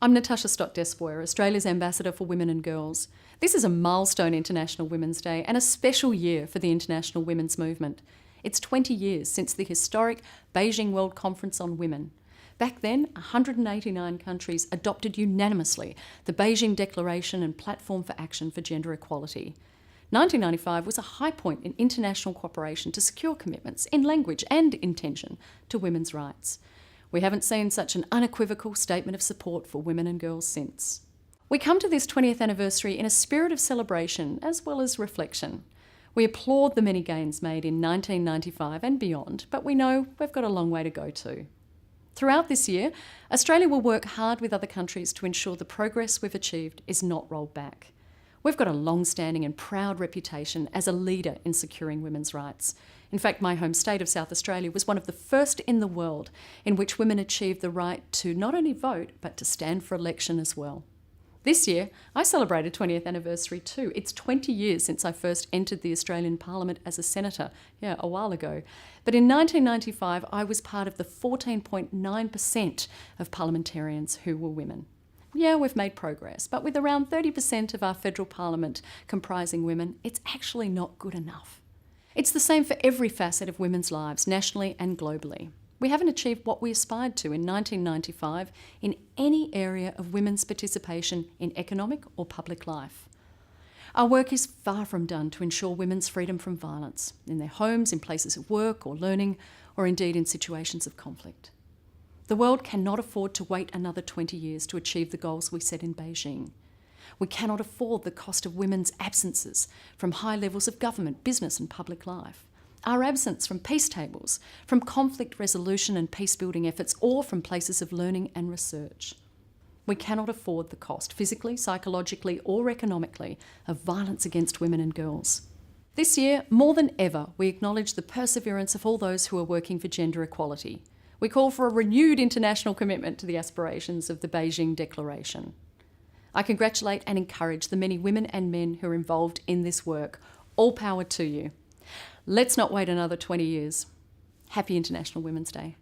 I'm Natasha Stott-Despoir, Australia's Ambassador for Women and Girls. This is a milestone International Women's Day and a special year for the international women's movement. It's 20 years since the historic Beijing World Conference on Women. Back then, 189 countries adopted unanimously the Beijing Declaration and Platform for Action for Gender Equality. 1995 was a high point in international cooperation to secure commitments in language and intention to women's rights. We haven't seen such an unequivocal statement of support for women and girls since. We come to this 20th anniversary in a spirit of celebration as well as reflection. We applaud the many gains made in 1995 and beyond, but we know we've got a long way to go too. Throughout this year, Australia will work hard with other countries to ensure the progress we've achieved is not rolled back. We've got a long-standing and proud reputation as a leader in securing women's rights. In fact, my home state of South Australia was one of the first in the world in which women achieved the right to not only vote, but to stand for election as well. This year, I celebrated 20th anniversary too. It's 20 years since I first entered the Australian Parliament as a senator, a while ago. But in 1995, I was part of the 14.9% of parliamentarians who were women. Yeah, we've made progress, but with around 30% of our federal parliament comprising women, it's actually not good enough. It's the same for every facet of women's lives, nationally and globally. We haven't achieved what we aspired to in 1995 in any area of women's participation in economic or public life. Our work is far from done to ensure women's freedom from violence, in their homes, in places of work or learning, or indeed in situations of conflict. The world cannot afford to wait another 20 years to achieve the goals we set in Beijing. We cannot afford the cost of women's absences from high levels of government, business and public life. Our absence from peace tables, from conflict resolution and peace-building efforts, or from places of learning and research. We cannot afford the cost, physically, psychologically or economically, of violence against women and girls. This year, more than ever, we acknowledge the perseverance of all those who are working for gender equality. We call for a renewed international commitment to the aspirations of the Beijing Declaration. I congratulate and encourage the many women and men who are involved in this work. All power to you. Let's not wait another 20 years. Happy International Women's Day.